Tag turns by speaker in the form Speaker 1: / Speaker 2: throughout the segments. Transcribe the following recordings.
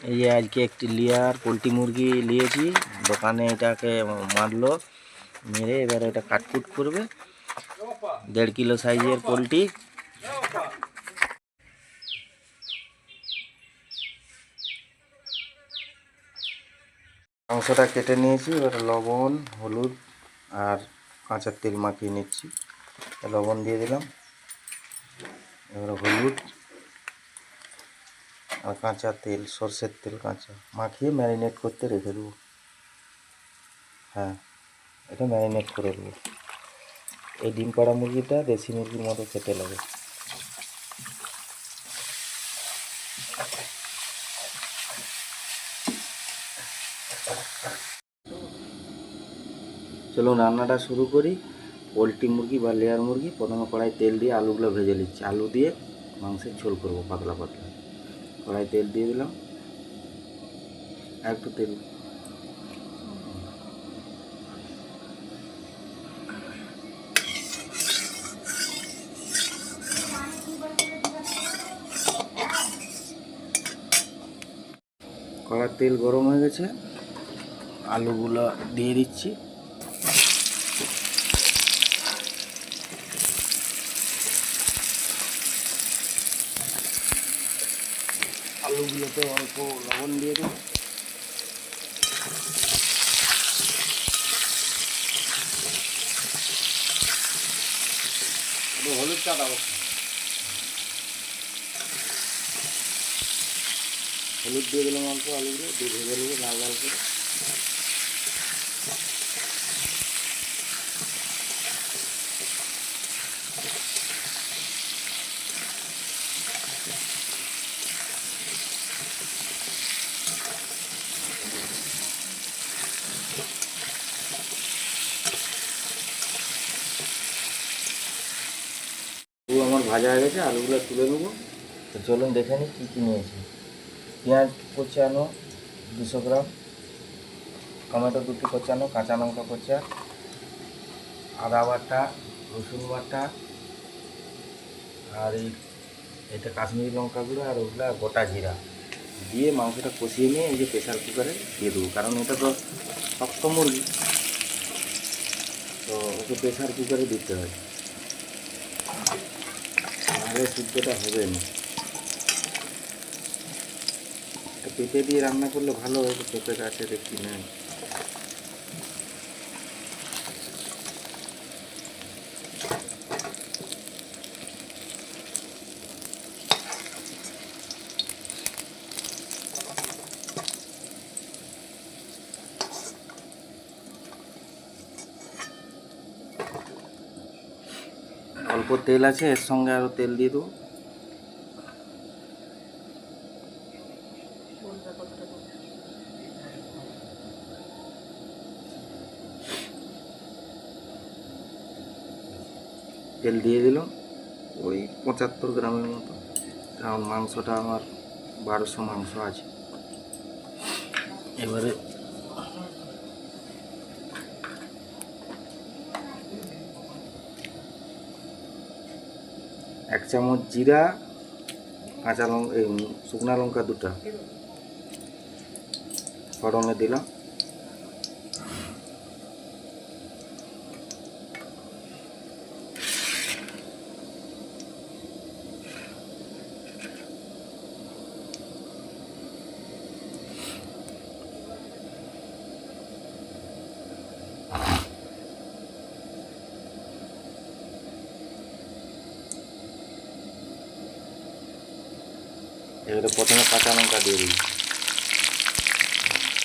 Speaker 1: এই যে আজকে একটি লেয়ার পোলট্রি মুরগি নিয়েছি, দোকানে এটাকে মারলো, মেরে এবার এটা কাটকুট করবে। 1.5 কিলো সাইজের পোলট্রি। মাংসটা কেটে নিয়েছি, এবার লবণ হলুদ আর কাঁচা তেল মাখিয়ে নিচ্ছি। লবণ দিয়ে দিলাম, এবার হলুদ আর কাঁচা তেল, সর্ষের তেল কাঁচা মাখিয়ে ম্যারিনেট করতে রেখে দেবো। হ্যাঁ, এটা ম্যারিনেট করে দেবো। এই ডিম পাড়া মুরগিটা দেশি মুরগির মতো খেতে লাগে। চলুন রান্নাটা শুরু করি। পোলট্রি মুরগি বা লেয়ার মুরগি প্রথমে কড়াই তেল দিয়ে আলুগুলো ভেজে নিচ্ছি। আলু দিয়ে মাংসের ঝোল করবো পাতলা পাতলা। কড়াই তেল দিয়ে দিলাম, একটু তেল। কড়ার তেল গরম হয়ে গেছে, আলুগুলো দিয়ে দিচ্ছি। আলুগুলোতে অল্প লবণ দিয়ে দেবো, হলুদটা দেবো, হলুদ দিয়ে দিলাম অল্প। আলুগুলো দিয়ে ভেজে নেবো লাল লাল করে। আমার ভাজা হয়ে গেছে, আলুগুলো তুলে নেবো। তো চলুন দেখে নিই কী কী নিয়েছি। পেঁয়াজ কোচানো 200 গ্রাম, টমেটো 2টি কোচানো, কাঁচা লঙ্কা কোচা, আদা বাটা, রসুন বাটা, আর এটা কাশ্মীরি লঙ্কা গুঁড়ো, আর ওগুলা গোটা জিরা দিয়ে মাংসটা কষিয়ে নিয়ে এই যে প্রেশার কুকারে দিয়ে দেবো। কারণ এটা তো শক্ত মুরগি, তো ওকে প্রেশার কুকারে দিতে হয়, নাহলে সিদ্ধটা হবে না। পেঁপে দিয়ে রান্না করলে ভালো হবে, পেঁপে গাছে দেখি নেই। অল্প তেল আছে, এর সঙ্গে আরও তেল দিয়ে দেবো। তেল দিয়ে দিলাম ওই 75 গ্রামের মতো, কারণ মাংসটা আমার 1200 মাংস আছে। এবারে এক চামচ জিরা, কাঁচা লঙ্কা, শুকনা লঙ্কা 2টা ফোড়নে দিলাম। এবারে প্রথমে কাঁচা লঙ্কা দিয়ে দিই,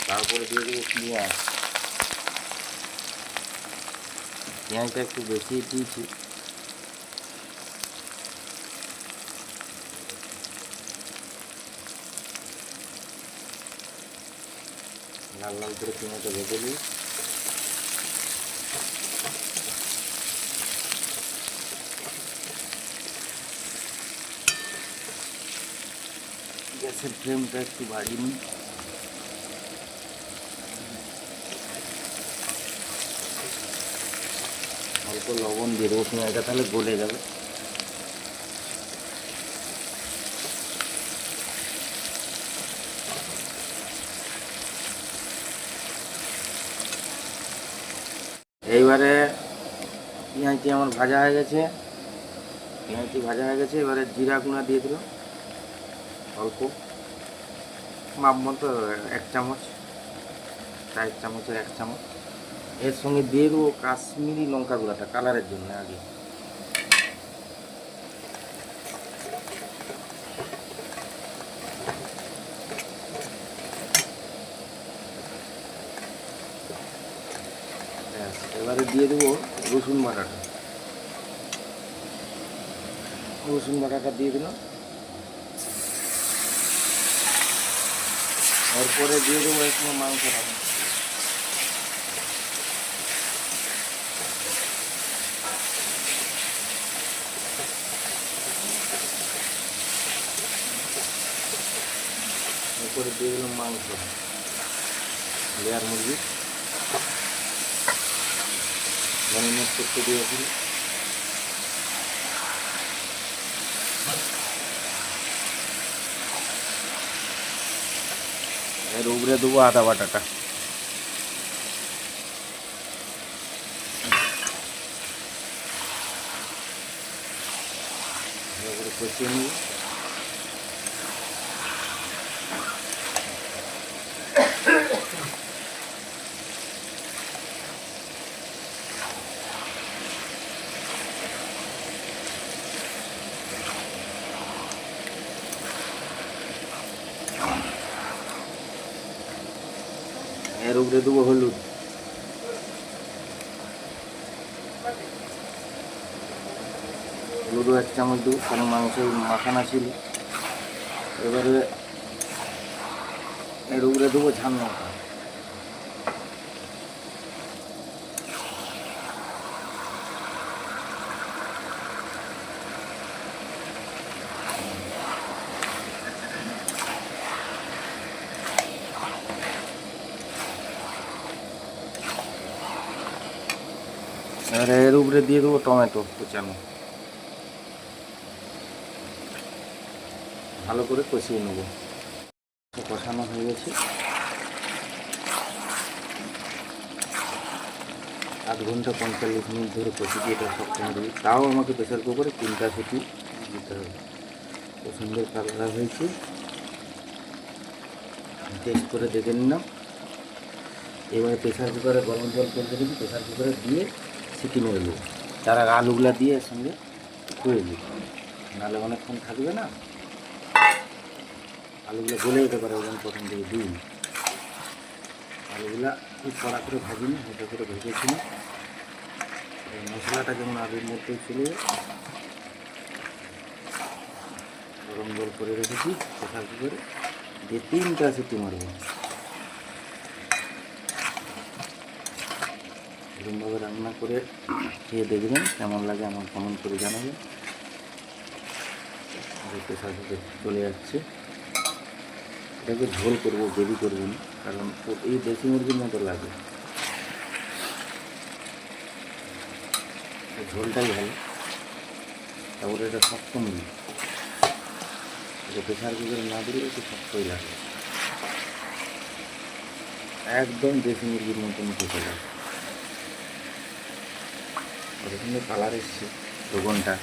Speaker 1: তারপরে দিয়ে দেবো পেঁয়াজ। পেঁয়াজটা একটু বেশি দিয়েছি। লাল লাল করে পেঁয়াজটা ভেজে দিই। গ্যাসের ফ্লেমটা একটু বাড়িয়ে নিই। অল্প লবণ দিয়ে দেবো, পেঁয়াজটা তাহলে গলে যাবে। এইবারে পেঁয়াজটি আমার ভাজা হয়ে গেছে, এবারে জিরা গুঁড়া দিয়ে দিল অল্প, মাপ মতো 1 চামচ, 4 চামচের 1 চামচ। এর সঙ্গে দিয়ে দেবো কাশ্মীরি লঙ্কা গুঁড়াটা কালারের জন্য আগে। এবারে দিয়ে দেবো রসুন বাটাটা দিয়ে দিলাম। এরপরে দিয়ে দেবো একটু মাংসটা, এরপরে দিয়ে দিলাম মাংস, লেয়ার মুরগি ম্যারিনেট করতে দিয়েছিল। এর উপরে দেবো আদা বাটাটা, এবারে কষিয়ে নেব। এর উপরে দেবো হলুদ, হলুদও 1 চামচ দেবো, কারণ মাংসের মাখানা ছিল। এবারে এর উপরে দেবো ঝাল লঙ্কা, এবারে এর উপরে দিয়ে দেবো টমেটো কুচানো, ভালো করে কষিয়ে নেব। কষানো হয়ে গেছে, 8 ঘন্টা 45 মিনিট ধরে কষিয়ে এটা শক্ত হয়ে যাবে। তাও আমাকে প্রেসার কুকারে 3টা সিটি দিতে হবে। খুব সুন্দর কালার হয়েছে, টেস্ট করে দেখে নিলাম। এবারে প্রেসার কুকারে গরম জল করে রেখেছি, প্রেসার কুকারে দিয়ে সিটি মেরে নেব। তার আগে আলুগুলা দিয়ে এর সঙ্গে ধুয়ে নিই, নাহলে অনেকক্ষণ থাকবে না, আলুগুলো গলে যেতে পারে। ওখানে প্রথম থেকে দিই আলুগুলা খুব কড়া করে ভাজিনি, হালকা করে ভেজেছি। এই মশলাটা যেমন আলুর মধ্যে চলে যায়। গরম জল করে রেখেছি প্রেসার কুকারে, দিয়ে 3টা সিটি মারব। এরকমভাবে রান্না করে খেয়ে দেখবেন কেমন লাগে, আমার কমেন্ট করে জানাবেন। প্রেসার কুকার চলে যাচ্ছে, এটাকে ঝোল করবো, গ্রেভি করবো না, কারণ এই দেশি মুরগির মতো লাগে, ঝোলটাই ভালো। তারপরে এটা শক্ত মুরগি, এটা প্রেসার কুকারে না দিলে একটু শক্তই লাগে, একদম দেশি মুরগির মতন খেতে লাগে। কত সুন্দর কালার এসছে দোকানটা।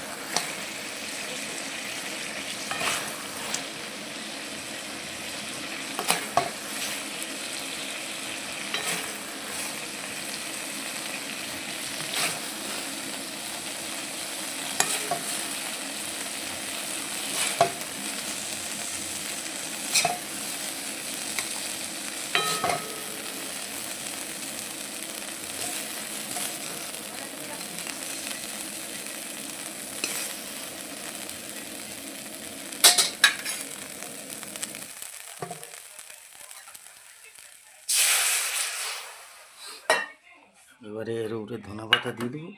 Speaker 1: এবারে এর উপরে ধনা পাতা দিয়ে দেবো,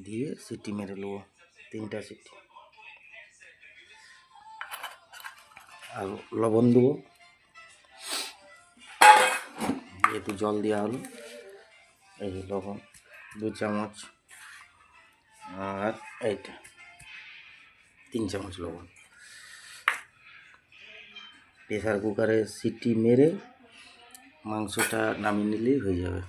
Speaker 1: দিয়ে সিটি মেরে নেবো, 3টা সিটি। আর লবণ দেবো, একটু জল দেওয়া হলো, এই লবণ 2 চামচ, আর এইটা 3 চামচ লবণ। প্রেসার কুকারে সিটি মেরে মাংসটা নামিয়ে নিলেই হয়ে যাবে।